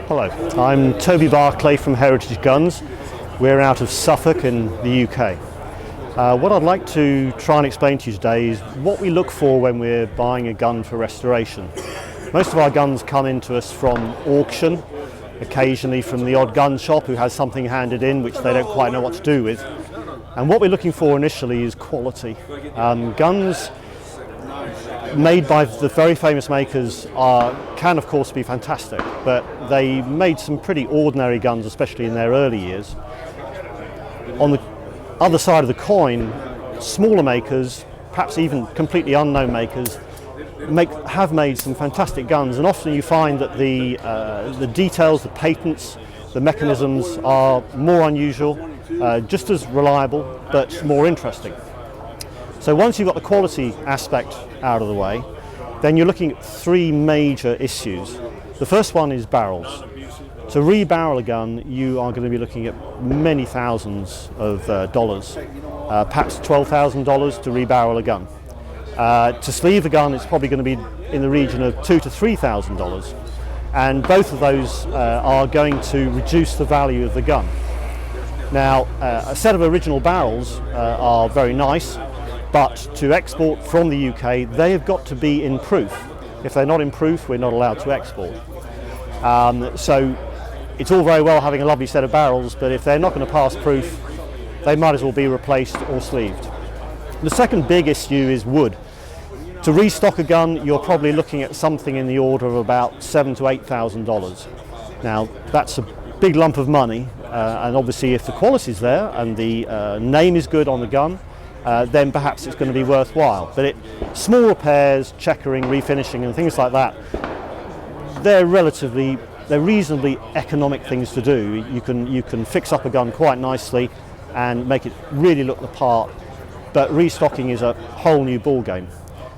Hello, I'm Toby Barclay from Heritage Guns. We're out of Suffolk in the UK. What I'd like to try and explain to you today is what we look for when we're buying a gun for restoration. Most of our guns come into us from auction, occasionally from the odd gun shop who has something handed in which they don't quite know what to do with. And what we're looking for initially is quality. Guns made by the very famous makers can of course be fantastic, but they made some pretty ordinary guns, especially in their early years. On the other side of the coin, smaller makers, perhaps even completely unknown makers, have made some fantastic guns, and often you find that the details, the patents, the mechanisms are more unusual, just as reliable, but more interesting. So once you've got the quality aspect out of the way, then you're looking at three major issues. The first one is barrels. To rebarrel a gun, you are going to be looking at many thousands of dollars, perhaps $12,000 to rebarrel a gun. To sleeve a gun, it's probably going to be in the region of $2,000 to $3,000, and both of those are going to reduce the value of the gun. Now, a set of original barrels are very nice, but to export from the UK, they have got to be in proof. If they're not in proof, we're not allowed to export. So it's all very well having a lovely set of barrels, but if they're not going to pass proof, they might as well be replaced or sleeved. The second big issue is wood. To restock a gun, you're probably looking at something in the order of about $7,000 to $8,000. Now, that's a big lump of money, and obviously if the quality's there and the name is good on the gun, then perhaps it's going to be worthwhile. But small repairs, checkering, refinishing and things like that, they're reasonably economic things to do. You can fix up a gun quite nicely and make it really look the part, but restocking is a whole new ball game.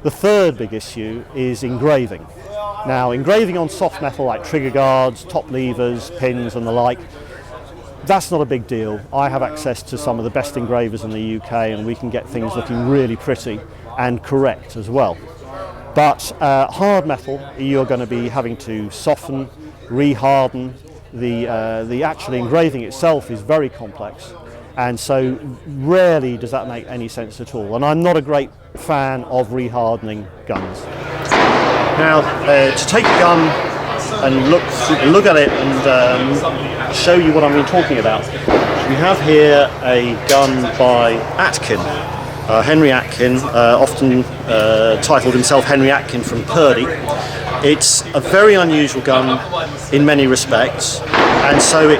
The third big issue is engraving. Now, engraving on soft metal like trigger guards, top levers, pins and the like, that's not a big deal. I have access to some of the best engravers in the UK, and we can get things looking really pretty and correct as well. But hard metal, you're going to be having to soften, re-harden. The actual engraving itself is very complex, and so rarely does that make any sense at all. And I'm not a great fan of re-hardening guns. Now, to take a gun and look at it and show you what I'm talking about, we have here a gun by Atkin, Henry Atkin, often titled himself Henry Atkin from Purdy. It's a very unusual gun in many respects, and so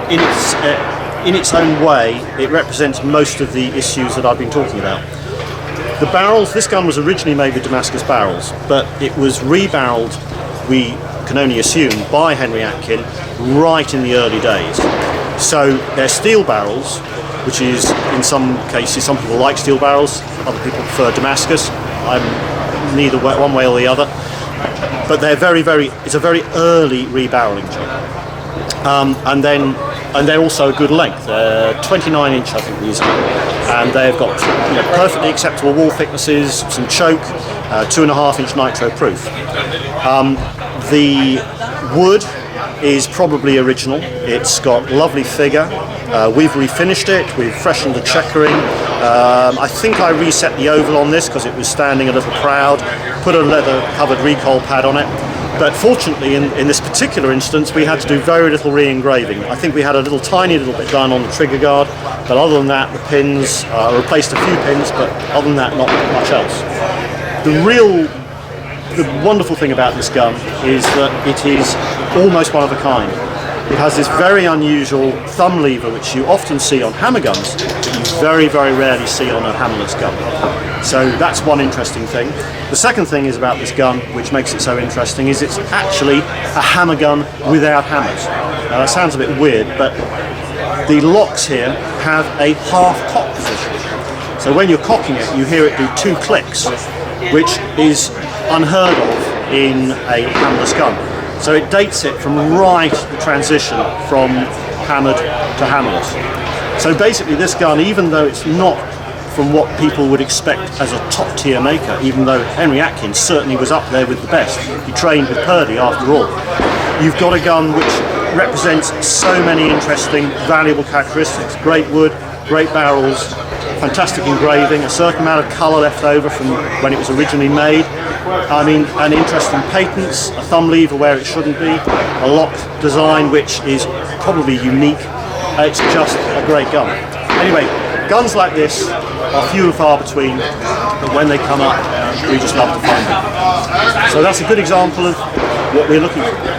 in its own way it represents most of the issues that I've been talking about. The barrels, this gun was originally made with Damascus barrels, but it was rebarreled, we can only assume, by Henry Atkin right in the early days. So they're steel barrels, which is, in some cases, some people like steel barrels, other people prefer Damascus. I'm neither one way or the other. But they're it's a very early rebarreling job. And they're also a good length. They're 29 inch, I think these are. And they've got perfectly acceptable wall thicknesses, some choke, 2.5 inch nitro proof. The wood is probably original. It's got lovely figure. We've refinished it, we've freshened the checkering. I think I reset the oval on this because it was standing a little proud, put a leather covered recoil pad on it. But fortunately in this particular instance we had to do very little re-engraving. I think we had a tiny little bit done on the trigger guard, but other than that the pins, replaced a few pins, but other than that not much else. The wonderful thing about this gun is that it is almost one of a kind. It has this very unusual thumb lever which you often see on hammer guns, but you very, very rarely see on a hammerless gun. So that's one interesting thing. The second thing is about this gun, which makes it so interesting, is it's actually a hammer gun without hammers. Now that sounds a bit weird, but the locks here have a half cock position. So when you're cocking it, you hear it do 2 clicks, which is unheard of in a hammerless gun. So it dates it from right the transition from hammered to hammerless. So basically this gun, even though it's not from what people would expect as a top tier maker, even though Henry Atkin certainly was up there with the best. He trained with Purdy after all. you've got a gun which represents so many interesting, valuable characteristics. Great wood, great barrels, fantastic engraving, a certain amount of colour left over from when it was originally made. I mean, and interesting patents, a thumb lever where it shouldn't be, a lock design which is probably unique. It's just a great gun. Anyway, guns like this are few and far between, but when they come up, we just love to find them. So that's a good example of what we're looking for.